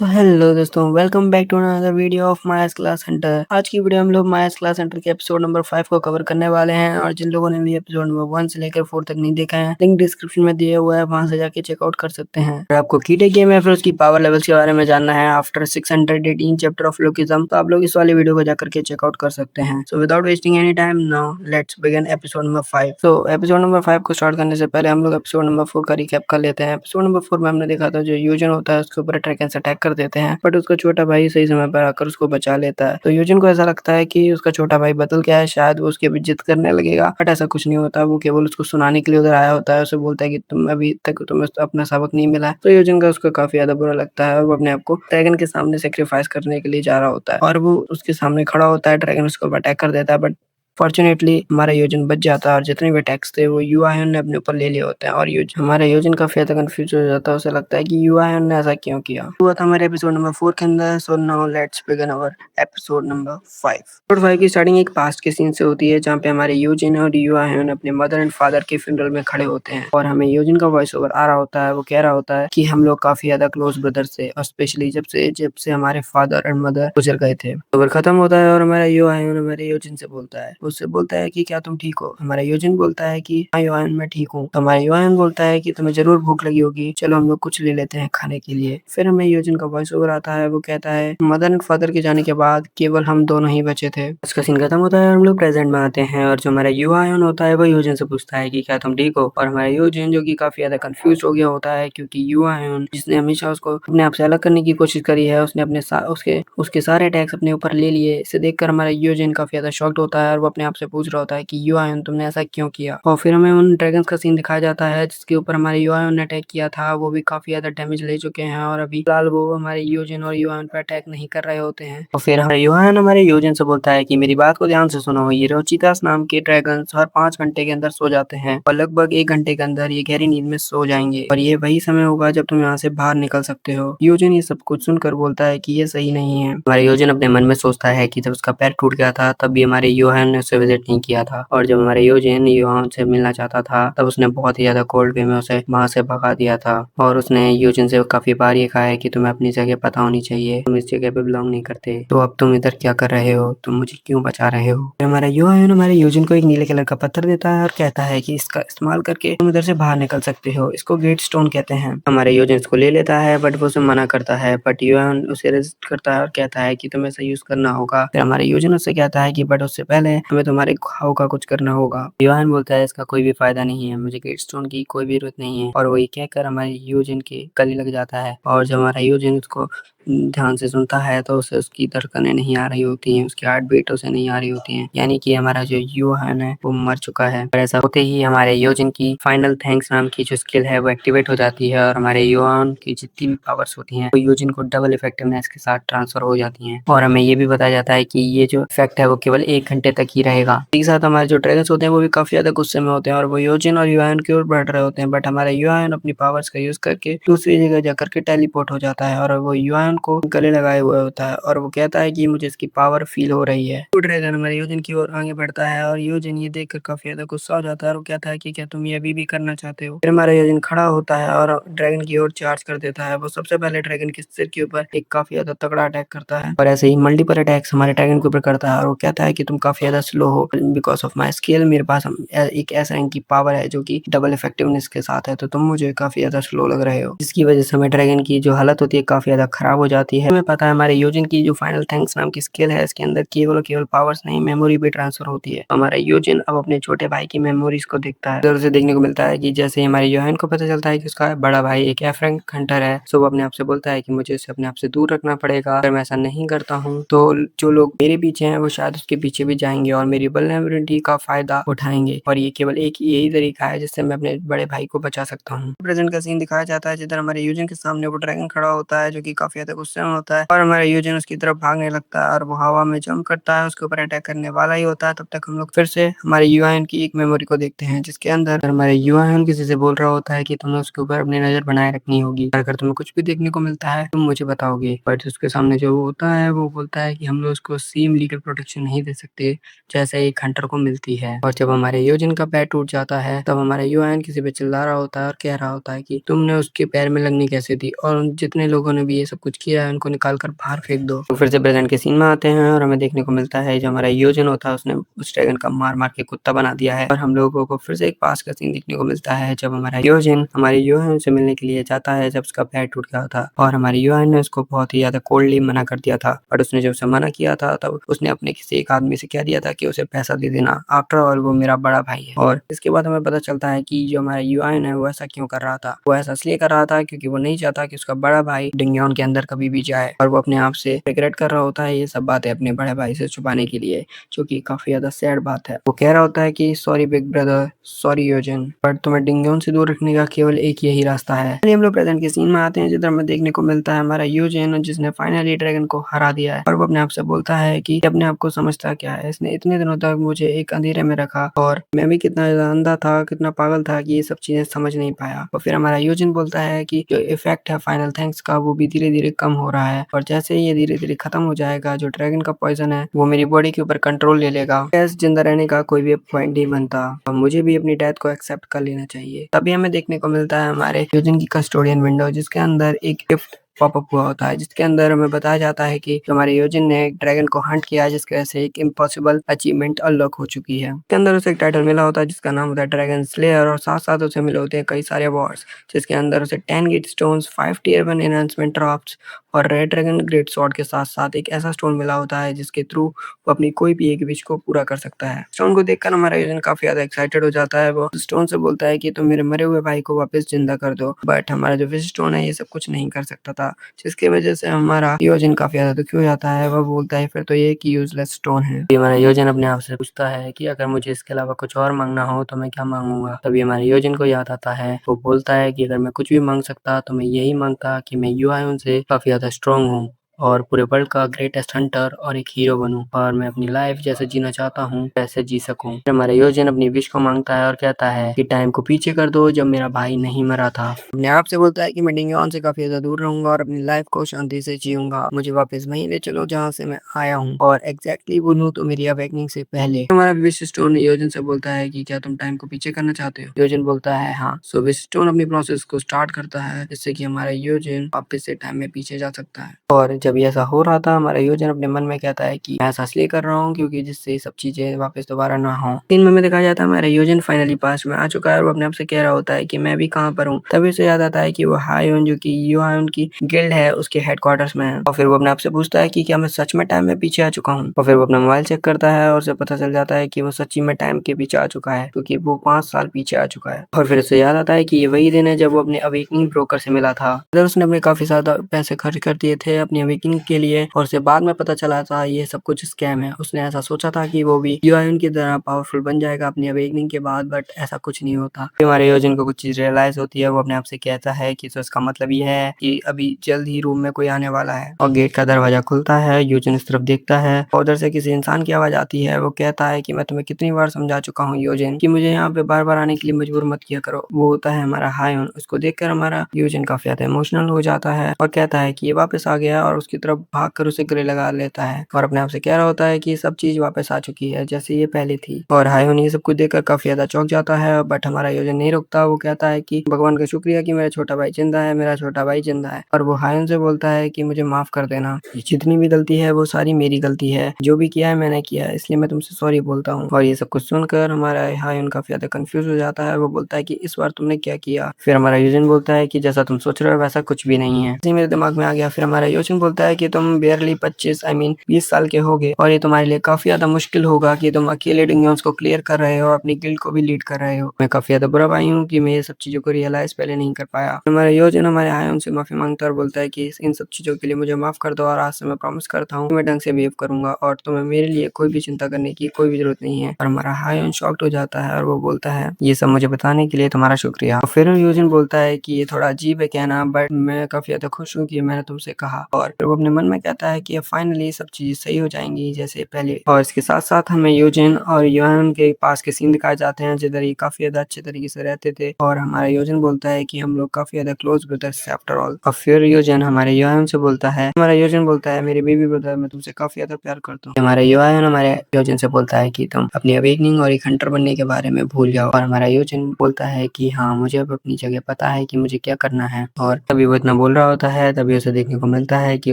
तो हेलो दोस्तों, welcome back to another video of Mayas class centre. आज की वीडियो हम लोग मायस क्लास सेंटर के एपिसोड नंबर 5 को कवर करने वाले हैं। और जिन लोगों ने भी एपिसोड नंबर 1 से लेकर 4 तक नहीं देखा है, लिंक डिस्क्रिप्शन में दिया हुआ है, वहां से जाके चेकआउट कर सकते हैं। अगर आपको कीटे गेम या फिर उसकी पावर लेवल्स के बारे में जानना है आफ्टर 618 चैप्टर ऑफ लोकिज्म, तो आप लोग इस वाली वीडियो को जाकर के चेकआउट कर सकते हैं। So without wasting any time, now let's begin episode number 5। तो एपिसोड नंबर 5 को स्टार्ट करने से पहले हम लोग एपिसोड नंबर 4 का रिकैप कर लेते हैं। एपिसोड नंबर 4 में हमने देखा था जो यूजन होता है उसके ऊपर ड्रैगन्स अटैक कर देते हैं, बट उसका छोटा भाई सही समय पर आकर उसको बचा लेता है। तो यूजन को ऐसा लगता है कि उसका छोटा भाई बदल गया है, शायद वो उसकी जिद करने लगेगा, बट ऐसा कुछ नहीं होता। वो केवल उसको सुनाने के लिए उधर आया होता है। उसे बोलता है कि तुम अभी तक तुम्हें अपना सबक नहीं मिला है। तो यूजन का उसको काफी ज्यादा बुरा लगता है और वो अपने आप को ड्रैगन के सामने सेक्रीफाइस करने के लिए जा रहा होता है और वो उसके सामने खड़ा होता है। ड्रैगन उसको अटैक कर देता है, बट फॉर्चुनेटली हमारा योजन बच जाता है और जितने भी अटैक्स थे वो युआयन ने अपने ऊपर ले लिए होते हैं। और हमारा योजन काफी ज्यादा कंफ्यूज हो जाता है। उसे लगता है कि युआयन ने ऐसा क्यों किया। हुआ था हमारे एपिसोड नंबर 4 के अंदर। So now let's begin our episode number 5। Episode 5 की स्टार्टिंग एक पास्ट के सीन से होती है, जहाँ पे हमारे यूजिन और युआयन अपने मदर एंड फादर के फ्यूनरल में खड़े होते हैं और हमें यूजिन का वॉइस ओवर आ रहा होता है। वो कह रहा होता है कि हम लोग काफी ज्यादा क्लोज ब्रदर से, और स्पेशली जब से हमारे फादर एंड मदर गुजर गए थे। ओवर खत्म होता है और हमारा युआयन हमारे यूजिन से बोलता है, उससे बोलता है कि क्या तुम ठीक हो। हमारा यूजिन बोलता है कि हाँ युआयन मैं ठीक हूँ। तो हमारा युआयन बोलता है कि तुम्हें जरूर भूख लगी होगी, चलो हम लोग कुछ ले लेते हैं खाने के लिए। फिर हमें यूजिन का वॉइस ओवर आता है। वो कहता है मदर एंड फादर के जाने के बाद केवल हम दोनों ही बचे थे। इसका सीन खत्म होता है और हम लोग प्रेजेंट में आते हैं और जो हमारा युआयन होता है वो यूजिन से पूछता है कि क्या तुम ठीक हो। और हमारा यूजिन जो कि काफी ज्यादा कंफ्यूज हो गया होता है, क्योंकि युआयन जिसने हमेशा उसको अपने आप से अलग करने की कोशिश करी है, उसने उसके उसके सारे अटैक्स अपने ऊपर ले लिए। इसे देखकर हमारा यूजिन काफी ज्यादा शॉक्ड होता है और वो अपने आप से पूछ रहा होता है कि युआयन तुमने ऐसा क्यों किया। और फिर हमें उन ड्रैगन्स का सीन दिखाया जाता है जिसके ऊपर हमारे युआयन ने अटैक किया था। वो भी काफी ज्यादा डैमेज ले चुके हैं और अभी फिलहाल वो हमारे यूजिन और युआयन पर अटैक नहीं कर रहे होते हैं। और फिर हमारे युआयन हमारे यूजिन से बोलता है कि मेरी बात को ध्यान से सुनो, ये रोचितास नाम के ड्रैगन्स हर 5 घंटे के अंदर सो जाते हैं और लगभग 1 घंटे के अंदर ये गहरी नींद में सो जाएंगे, और ये वही समय होगा जब तुम यहाँ से बाहर निकल सकते हो। यूजिन ये सब कुछ सुनकर बोलता है कि ये सही नहीं है। हमारे यूजिन अपने मन में सोचता है कि जब उसका पैर टूट गया था तब भी हमारे योहान ने उसे विजिट नहीं किया था, और जब हमारे यूजिन योहान से मिलना चाहता था तब उसने बहुत ही ज्यादा कोल्ड वे में उसे वहां से भगा दिया था। और उसने यूजिन से काफी बार ये कहा है कि तुम्हें अपनी जगह पता होनी चाहिए, तुम इस जगह पे बिलोंग नहीं करते, तो अब तुम इधर क्या कर रहे हो, तुम मुझे क्यों बचा रहे हो। फिर हमारा योहान हमारे यूजिन को एक नीले कलर का पत्थर देता है और कहता है कि इसका इस्तेमाल करके तुम इधर से बाहर निकल सकते हो। इसको गेट स्टोन कहते हैं। हमारे यूजिन इसको ले लेता है, बट वो उसे मना करता है। बट योहान उसे रेजिस्ट करता है और कहता है कि तुम्हें इसे यूज करना होगा। फिर हमारे यूजिन उससे कहता है कि बट उससे पहले हमें तुम्हारे घाव का कुछ करना होगा। योहान बोलता है इसका कोई भी फायदा नहीं है, मुझे गेट स्टोन की कोई भी जरूरत नहीं है। और वही कहकर हमारे यूजिन के गले लग जाता है, और जब हमारा यूजिन उसको ध्यान से सुनता है तो उसे उसकी धड़कनें नहीं आ रही होती हैं, उसकी हार्ट बीट उसे नहीं आ रही होती हैं, यानी कि हमारा जो योहान है वो मर चुका है। और ऐसा होते ही हमारे योजिन की फाइनल थैंक्स नाम की जो स्किल है वो एक्टिवेट हो जाती है और हमारे योहान की जितनी भी पावर्स होती हैं वो योजिन को डबल इफेक्टिवनेस के साथ ट्रांसफर हो जाती हैं। और हमें ये भी बताया जाता है कि ये जो इफेक्ट है वो केवल 1 घंटे तक ही रहेगा। इसी के साथ हमारे जो ड्रैगन्स होते हैं वो भी काफी ज्यादा गुस्से में होते हैं और वो योजिन और योहान की ओर बढ़ रहे होते हैं, बट हमारा योहान अपनी पावर्स का यूज करके दूसरी जगह जाकर के टेलीपोर्ट हो जाता है और वो योहान को गले लगाए हुए होता है और वो कहता है कि मुझे इसकी पावर फील हो रही है। ड्रैगन हमारे यूजिन की ओर आगे बढ़ता है और यूजिन ये देखकर काफी ज्यादा गुस्सा हो जाता है और वो कहता है कि क्या तुम ये अभी भी करना चाहते हो। फिर हमारा यूजिन खड़ा होता है और ड्रैगन की ओर चार्ज कर देता है। वो सबसे पहले ड्रैगन के सिर के ऊपर एक काफी ज्यादा तगड़ा अटैक करता है और ऐसे ही मल्टीपल अटैक्स हमारे ड्रैगन के ऊपर करता है और वो कहता है कि तुम काफी ज्यादा स्लो हो बिकॉज ऑफ माई स्किल। मेरे पास एक ऐसा इनकी पावर है जो कि डबल इफेक्टिवनेस के साथ है, तो तुम मुझे काफी ज्यादा स्लो लग रहे हो, जिसकी वजह से हमें ड्रैगन की जो हालत होती है काफी ज्यादा खराब हो जाती है। हमें पता है हमारे यूजिन की जो फाइनल थैंक्स नाम की स्किल है इसके अंदर केवल और केवल पावर्स नहीं मेमोरी भी ट्रांसफर होती है। हमारा यूजिन अब अपने छोटे भाई की मेमोरीज को देखता है। इधर उसे देखने को मिलता है कि जैसे ही हमारे योहान को पता चलता है कि उसका बड़ा भाई एक एफ्रैंक हंटर है, सो वो अपने आप से बोलता है कि मुझे इसे अपने आप से दूर रखना पड़ेगा। अगर मैं ऐसा नहीं करता हूँ तो जो लोग मेरे पीछे हैं वो शायद उसके पीछे भी जाएंगे और मेरी वल्नरेबिलिटी का फायदा उठाएंगे, और ये केवल एक यही तरीका है जिससे मैं अपने बड़े भाई को बचा सकता हूँ। प्रेजेंट का सीन दिखाया जाता है जिधर हमारे यूजिन के सामने वो ड्रैगन खड़ा होता है जो कि काफी ज्यादा गुस्से में होता है और हमारा यूजिन उसकी तरफ भागने लगता है और वो हवा में जंप करता है, उसके ऊपर अटैक करने वाला ही होता है। तब तक हम लोग फिर से हमारे युआन की एक मेमोरी को देखते हैं जिसके अंदर हमारे युआन किसी से बोल रहा होता है कि तुम्हें उसके ऊपर अपनी नजर बनाए रखनी होगी, अगर तुम्हें कुछ भी देखने को मिलता है तुम मुझे बताओगे। बट उसके सामने जो होता है वो बोलता है कि हम लोग उसको सेम लीगल प्रोटेक्शन नहीं दे सकते जैसे एक हंटर को मिलती है। और जब हमारे योजिन का पैर टूट जाता है तब हमारा युआन किसी पे चिल्ला रहा होता है और कह रहा होता है कि तुमने उसके पैर में लगनी कैसे दी, और जितने लोगों ने भी ये सब कुछ किया है उनको निकाल कर बाहर फेंक दो। तो फिर से प्रेजेंट के सीन में आते हैं और हमें देखने को मिलता है जो हमारा योजन होता है उसने उस ड्रैगन का मार के कुत्ता बना दिया है। और हम लोगों को फिर से एक पास का सीन देखने को मिलता है जब हमारा योजन हमारे योहान से मिलने के लिए जाता है जब उसका पैर टूट गया था और हमारे योहान ने उसको बहुत ही ज्यादा कोल्डली मना कर दिया था। बट उसने जब उसे मना किया था तब उसने अपने किसी एक आदमी से कह दिया था कि उसे पैसा दे देना, आफ्टर ऑल वो मेरा बड़ा भाई है। और इसके बाद हमें पता चलता है कि जो हमारा योहान है वो ऐसा क्यों कर रहा था। वो ऐसा इसलिए कर रहा था क्योंकि वो नहीं चाहता कि उसका बड़ा भाई डिंगयोन के अंदर कभी भी जाए और वो अपने आप से रिग्रेट कर रहा होता है ये सब बातें अपने बड़े भाई से छुपाने के लिए, जो कि काफी ज्यादा सैड बात है। वो कह रहा होता है कि सॉरी बिग ब्रदर, सॉरी योजन, बट तुम्हें डिंगयोन से दूर रखने का केवल एक यही रास्ता है। हम लोग प्रेजेंट के सीन में आते हैं जिधर हमें देखने को मिलता है हमारा योजन जिसने फाइनली ड्रैगन को हरा दिया है और वो अपने आप से बोलता है कि अपने आप को समझता क्या है, इसने इतने दिनों तक मुझे एक अंधेरे में रखा और मैं भी कितना ज्यादा अंधा था, कितना पागल था कि ये सब चीजें समझ नहीं पाया। और फिर हमारा योजन बोलता है कि जो इफेक्ट है फाइनल थैंक्स का वो भी धीरे धीरे कम हो रहा है और जैसे ही ये धीरे धीरे खत्म हो जाएगा जो ड्रैगन का पॉइजन है वो मेरी बॉडी के ऊपर कंट्रोल ले लेगा, गैस जिंदा रहने का कोई भी पॉइंट नहीं बनता और मुझे भी अपनी डेथ को एक्सेप्ट कर लेना चाहिए। तभी हमें देखने को मिलता है हमारे योजन की कस्टोडियन विंडो जिसके अंदर एक गिफ्ट पॉपअप हुआ होता है जिसके अंदर हमें बताया जाता है कि हमारे योजन ने ड्रैगन को हंट किया जिसकी वजह से एक इम्पॉसिबल अचीवमेंट अनलॉक हो चुकी है। इसके अंदर उसे एक टाइटल मिला होता है जिसका नाम होता है ड्रैगन स्लेयर और साथ साथ उसे मिले होते हैं कई सारे अवार्ड्स जिसके अंदर उसे 10 gate stones, 5 tier 1 enhancement drafts और रेड ड्रैगन ग्रेट स्वॉर्ड के साथ साथ एक ऐसा स्टोन मिला होता है जिसके थ्रू वो अपनी कोई भी एक विश को पूरा कर सकता है। स्टोन को देखकर हमारा योजन काफी ज्यादा एक्साइटेड हो जाता है। वो स्टोन से बोलता है कि तुम मेरे मरे हुए भाई को वापस जिंदा कर दो, बट हमारा जो विश स्टोन है ये सब कुछ नहीं कर सकता था जिसकी वजह से हमारा योजन काफी ज्यादा दुखी हो जाता है। वह बोलता है फिर तो ये एक यूजलेस स्टोन है। हमारा योजन अपने आप से पूछता है कि अगर मुझे इसके अलावा कुछ और मांगना हो तो मैं क्या मांगूंगा। तभी हमारे योजन को याद आता है, वो बोलता है कि अगर मैं कुछ भी मांग सकता तो मैं यही मांगता कि मैं यूआईओन से काफी ज्यादा स्ट्रांग हूँ और पूरे वर्ल्ड का ग्रेटेस्ट हंटर और एक हीरो बनूं और मैं अपनी लाइफ जैसे जीना चाहता हूँ वैसे जी सकूं। हमारा योजन अपनी विश को मांगता है और कहता है कि टाइम को पीछे कर दो जब मेरा भाई नहीं मरा था। अपने आप से बोलता है कि मैं डिंगयोन से काफी ज्यादा दूर रहूंगा और अपनी लाइफ को शांति से जीऊंगा, मुझे वापस वहीं ले चलो जहाँ से मैं आया हूँ और एग्जैक्टली बोलूं तो मेरी अवेकनिंग से पहले। हमारा विश स्टोन योजन से बोलता है कि क्या तुम टाइम को पीछे करना चाहते हो। योजन बोलता है हाँ। सो विश स्टोन अपनी प्रोसेस को स्टार्ट करता है जिससे कि हमारा योजन वापस से टाइम में पीछे जा सकता है। और जब ये ऐसा हो रहा था हमारा योजन अपने मन में कहता है कि मैं ऐसा इसलिए कर रहा हूँ क्योंकि जिससे सब चीजें वापस दोबारा ना हो। सीन में देखा जाता है हमारा योजन फाइनली पास में आ चुका है और वो अपने आप से कह रहा होता है कि मैं भी कहाँ पर हूँ। तभी उसे याद आता है कि वो हायोन जो कि यूहायोन की गिल्ड है उसके हेडक्वार्टर्स में है और फिर वो अपने आप से पूछता है कि क्या मैं सच में टाइम में पीछे आ चुका हूँ। और फिर वो अपना मोबाइल चेक करता है और उसे पता चल जाता है कि वो सच्ची में टाइम के पीछे आ चुका है क्योंकि वो 5 साल पीछे आ चुका है। और फिर उसे याद आता है कि ये वही दिन है जब वो अपने अवेकनिंग ब्रोकर से मिला था। उसने अपने काफी ज्यादा पैसे खर्च कर दिए थे अपनी अवेकनिंग के लिए और उसे बाद में पता चला था ये सब कुछ स्कैम है। उसने ऐसा सोचा था कि वो भी यूआईओन की तरह पावरफुल बन जाएगा अपनी अवेकनिंग के बाद, बट ऐसा कुछ नहीं होता। हमारे योजन को कुछ चीज रियलाइज होती है, वो अपने आप से कहता है कि तो इसका मतलब ये है कि अभी जल्द ही रूम में कोई आने वाला है। और गेट का दरवाजा खुलता है, योजन इस तरफ देखता है और उधर से किसी इंसान की आवाज आती है। वो कहता है कि मैं तुम्हें कितनी बार समझा चुका हूँ योजन कि मुझे यहाँ पे बार बार आने के लिए मजबूर मत किया करो। वो होता है हमारा हायोन। उसको देखकर हमारा योजन काफी ज्यादा इमोशनल हो जाता है और कहता है कि ये वापस आ गया और उसकी तरफ भागकर उसे गले लगा लेता है और अपने आप से कह रहा होता है कि सब चीज वापस आ चुकी है जैसे ये पहले थी। और हायोन ये सब कुछ देखकर काफी ज्यादा चौंक जाता है, बट हमारा योजन नहीं रुकता। वो कहता है कि भगवान का शुक्रिया कि मेरा छोटा भाई जिंदा है, मेरा छोटा भाई जिंदा है। और वो हायोन से बोलता है कि मुझे माफ कर देना, जितनी भी गलती है वो सारी मेरी गलती है, जो भी किया है मैंने किया है, इसलिए मैं तुमसे सॉरी बोलता हूँ। और ये सब कुछ सुनकर हमारा हायोन काफी ज्यादा कंफ्यूज हो जाता है। वो बोलता है कि इस बार तुमने क्या किया। फिर हमारा योजन बोलता है कि जैसा तुम सोच रहे हो वैसा कुछ भी नहीं है, मेरे दिमाग में आ गया। फिर हमारा योजन बोलता है कि तुम बेयरली 20 साल के होगे और ये तुम्हारे लिए काफी ज्यादा मुश्किल होगा कि तुम अकेले डिंगयोन्स को क्लियर कर रहे हो, अपनी गिल्ड को भी लीड कर रहे हो। मैं काफी ज्यादा बुरा भाई हूँ कि मैं ये सब चीजों को रियलाइज पहले नहीं कर पाया। हमारा योजन हमारे हायोन से माफी मांगता है और बोलता है कि इन सब चीजों के लिए मुझे माफ कर दो और आज से मैं प्रॉमिस करता हूँ मैं ढंग से बिहेव करूंगा और तुम्हें मेरे लिए कोई भी चिंता करने की कोई भी जरूरत नहीं है। और हमारा हायोन शॉक्ड हो जाता है और वो बोलता है ये सब मुझे बताने के लिए तुम्हारा शुक्रिया। और फिर योजन बोलता है कि ये थोड़ा अजीब है कहना, बट मैं काफी ज्यादा खुश हूँ कि मैंने तुमसे कहा। और फिर वो अपने मन में कहता है कि अब फाइनली सब चीज़ सही हो जाएँगी जैसे पहले। और इसके साथ-साथ हमें यूजिन और युआन के पास के सीन दिखाए जाते हैं जिधर ये काफ़ी ज़्यादा अच्छे तरीके से रहते थे और हमारा यूजिन बोलता है कि हम लोग काफ़ी ज़्यादा क्लोज़ ब्रदर्स थे आफ्टर ऑल। और फिर यूजिन हमारे युआन से बोलता है, हमारा यूजिन बोलता है मेरे बेबी ब्रदर मैं तुमसे काफ़ी ज़्यादा प्यार करता हूँ। हमारा युआन हमारे यूजिन से बोलता है कि तुम अपनी अवेकनिंग और एक हंटर बनने के बारे में भूल जाओ। और हमारा यूजिन बोलता है कि हाँ, मुझे अब अपनी जगह पता है कि मुझे क्या करना है। और तभी वो इतना बोल रहा होता है, तभी उसे देखने को मिलता है कि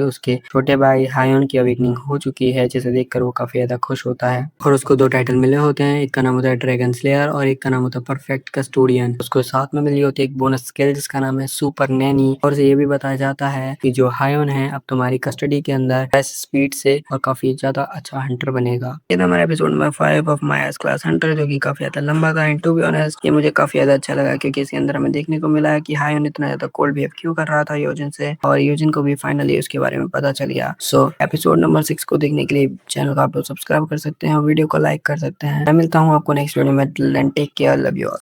उसके छोटे भाई हायोन की अवेकनिंग हो चुकी है, जिसे देखकर वो काफ़ी ज़्यादा खुश होता है। और उसको 2 टाइटल मिले होते हैं, एक का नाम होता है ड्रैगन स्लेयर और एक का नाम होता है परफेक्ट कस्टोडियन। उसको साथ में मिली होती है एक बोनस स्किल जिसका नाम है सुपर नैनी। और उसे ये भी बताया जाता है कि जो हायोन है अब तुम्हारी कस्टडी के अंदर बेस्ट स्पीड से और काफ़ी ज़्यादा अच्छा हंटर बनेगा। ये था हमारा episode number 5 of my class Hunter, जो कि काफ़ी ज़्यादा लंबा था एंड टू बी ऑनेस्ट ये मुझे काफ़ी ज़्यादा अच्छा लगा क्योंकि इसके अंदर हमें देखने को मिला है कि हायोन इतना ज़्यादा कोल्ड बिहेव क्यों कर रहा था यूजिन से, और यूजिन को भी फाइनली उसके बारे में पता चल गया। सो एपिसोड नंबर 6 को देखने के लिए चैनल को आप लोग सब्सक्राइब कर सकते हैं और वीडियो को लाइक कर सकते हैं। मैं मिलता हूँ आपको नेक्स्ट वीडियो में। Till then take care, love you all.